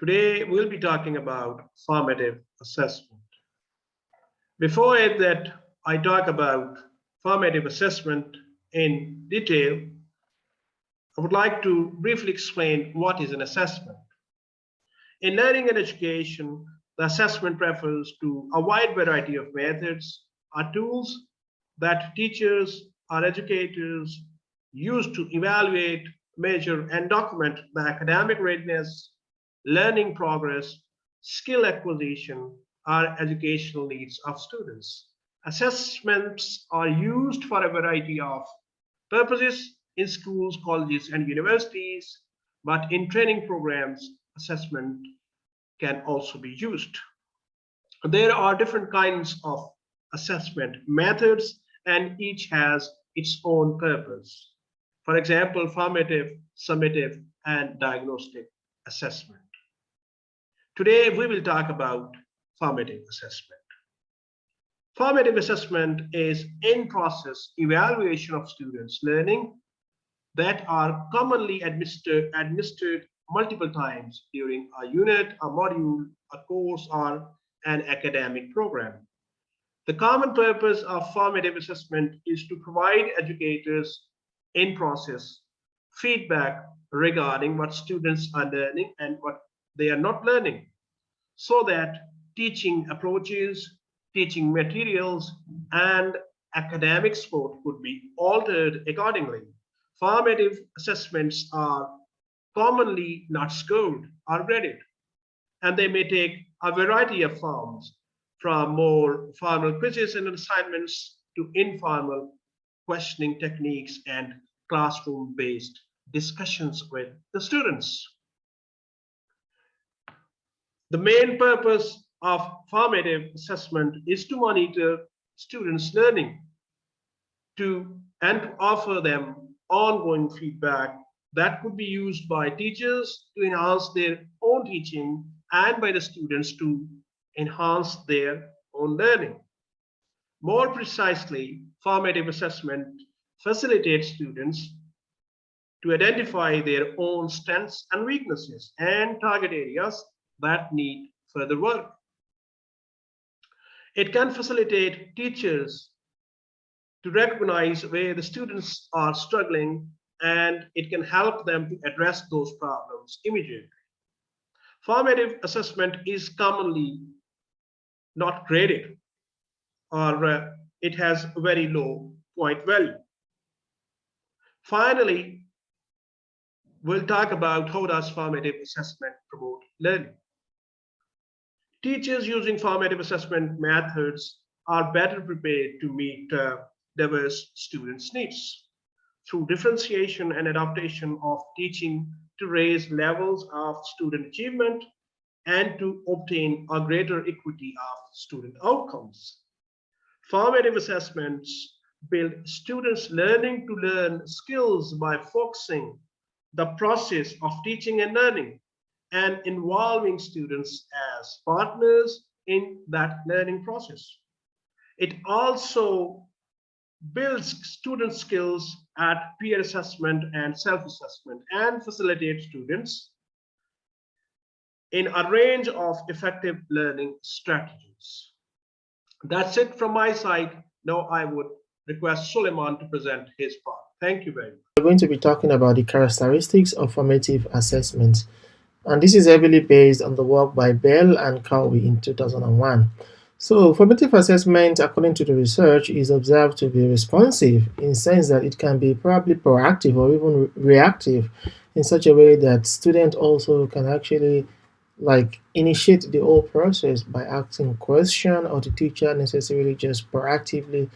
Today, we'll be talking about formative assessment. Before I talk about formative assessment in detail, I would like to briefly explain what is an assessment. In learning and education, the assessment refers to a wide variety of methods or tools that teachers or educators use to evaluate, measure, and document the academic readiness, learning progress, skill acquisition, or educational needs of students. Assessments are used for a variety of purposes in schools, colleges, and universities, but in training programs, assessment can also be used. There are different kinds of assessment methods, and each has its own purpose. For example, formative, summative, and diagnostic assessment. Today, we will talk about formative assessment. Formative assessment is in-process evaluation of students' learning that are commonly administered multiple times during a unit, a module, a course, or an academic program. The common purpose of formative assessment is to provide educators in process feedback regarding what students are learning and what they are not learning, so that teaching approaches, teaching materials, and academic support could be altered accordingly. Formative assessments are commonly not scored or graded, and they may take a variety of forms, from more formal quizzes and assignments to informal questioning techniques and classroom based discussions with the students. The main purpose of formative assessment is to monitor students' learning and to offer them ongoing feedback that could be used by teachers to enhance their own teaching and by the students to enhance their own learning. More precisely, formative assessment facilitates students to identify their own strengths and weaknesses and target areas that need further work. It can facilitate teachers to recognize where the students are struggling, and it can help them to address those problems immediately. Formative assessment is commonly not graded, or it has very low point value. Finally, we'll talk about how does formative assessment promote learning. Teachers using formative assessment methods are better prepared to meet diverse students' needs through differentiation and adaptation of teaching to raise levels of student achievement and to obtain a greater equity of student outcomes. Formative assessments build students' learning to learn skills by focusing the process of teaching and learning and involving students as partners in that learning process. It also builds student skills at peer assessment and self-assessment and facilitates students in a range of effective learning strategies. That's it from my side. Now I would request Suleiman to present his part. Thank you very much. We're going to be talking about the characteristics of formative assessment, and this is heavily based on the work by Bell and Cowie in 2001. So, formative assessment, according to the research, is observed to be responsive in the sense that it can be probably proactive or even reactive in such a way that students also can actually initiate the whole process by asking question, or the teacher necessarily just proactively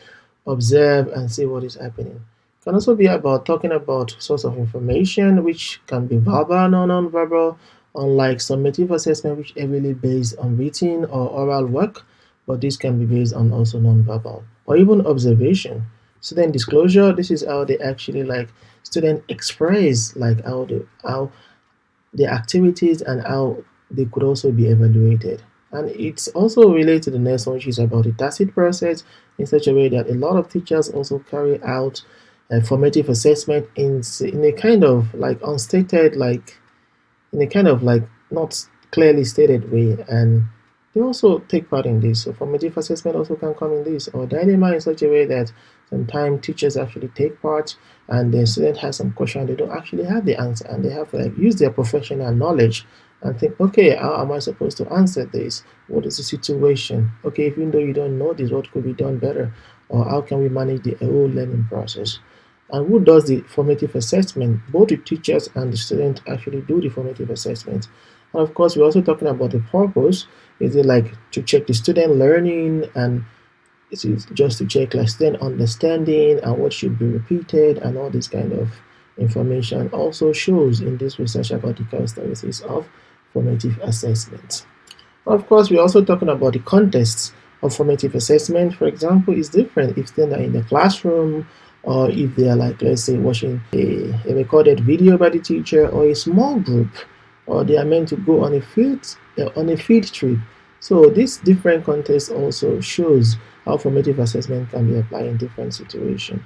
observe and see what is happening. It can also be about talking about source of information, which can be verbal or non-verbal, unlike summative assessment, which heavily based on written or oral work, but this can be based on also non-verbal, or even observation. Student disclosure, this is how they actually student express how the activities and how they could also be evaluated. And it's also related to the next one, which is about the tacit process, in such a way that a lot of teachers also carry out a formative assessment in a kind of unstated, in a kind of not clearly stated way, and they also take part in this. So formative assessment also can come in this, or dilemma in such a way that sometimes teachers actually take part and the student has some question, they don't actually have the answer, and they have to like use their professional knowledge and think, okay, how am I supposed to answer this? What is the situation? Okay, even though you don't know this, what could be done better? Or how can we manage the whole learning process? And who does the formative assessment? Both the teachers and the student actually do the formative assessment. And of course, we're also talking about the purpose. Is it like to check the student learning, and is it just to check like student understanding and what should be repeated, and all this kind of information also shows in this research about the characteristics of formative assessment. Of course, we're also talking about the context of formative assessment. For example, it's different if they're in the classroom, or if they are like, let's say, watching a recorded video by the teacher, or a small group, or they are meant to go on a field trip. So this different context also shows how formative assessment can be applied in different situations.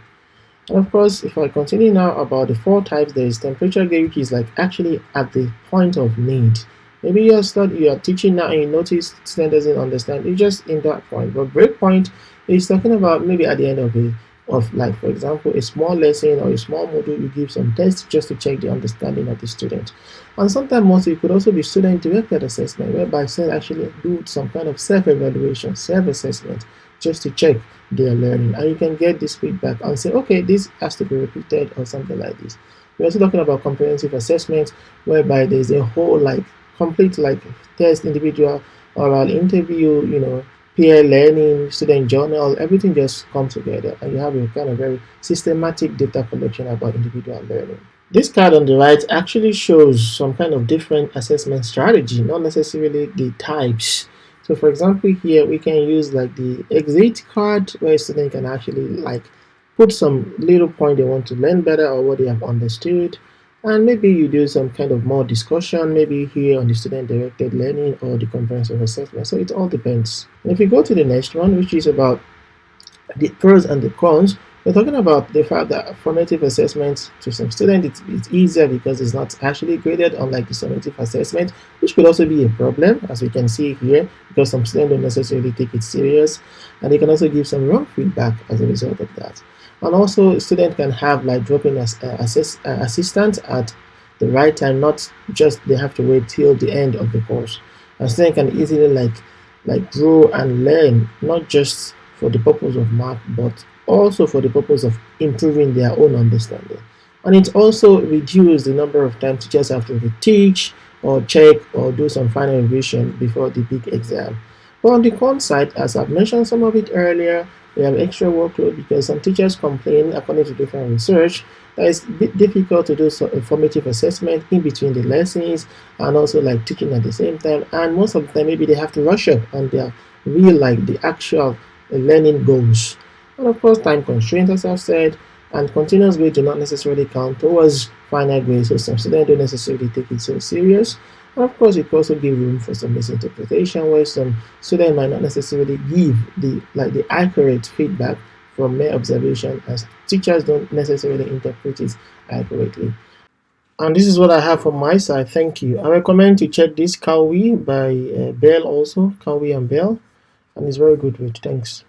And of course, if I continue now about the four types, there is temperature gauge, which is like actually at the point of need. Maybe you are teaching now and you notice student doesn't understand, you just in that point. But break point is talking about maybe at the end of like, for example, a small lesson or a small module, you give some tests just to check the understanding of the student. And sometimes also it could also be student directed assessment, whereby students actually do some kind of self-evaluation, self-assessment, just to check their learning, and you can get this feedback and say, okay, this has to be repeated or something like this. We're also talking about comprehensive assessment, whereby there's a whole like complete like test, individual oral interview, peer learning, student journal, everything just comes together, and you have a kind of very systematic data collection about individual learning. This card on the right actually shows some kind of different assessment strategy, not necessarily the types. So for example, here we can use like the exit card, where a student can actually like put some little point they want to learn better or what they have understood. And maybe you do some kind of more discussion, maybe here on the student directed learning or the comprehensive assessment. So it all depends. And if we go to the next one, which is about the pros and the cons, we're talking about the fact that formative assessment to some students it's easier because it's not actually graded, unlike the summative assessment, which could also be a problem, as we can see here, because some students don't necessarily take it serious, and they can also give some wrong feedback as a result of that. And also, students can have like dropping assistance at the right time, not just they have to wait till the end of the course. And students can easily like grow and learn, not just for the purpose of mark, but also for the purpose of improving their own understanding. And it also reduces the number of times teachers have to reteach or check or do some final revision before the big exam. But on the con side, as I've mentioned some of it earlier, we have extra workload because some teachers complain, according to different research, that it's a bit difficult to do a formative assessment in between the lessons and also like teaching at the same time. And most of the time, maybe they have to rush up on their real, like the actual learning goals. And of course, time constraints, as I've said, and continuous grade do not necessarily count towards final grade, so some students don't necessarily take it so serious. And of course, it could also give room for some misinterpretation, where some students might not necessarily give the accurate feedback from mere observation, as teachers don't necessarily interpret it accurately. And this is what I have from my side. Thank you. I recommend to check this Kawi by Bell also, Kawi and Bell, and it's very good read. Thanks.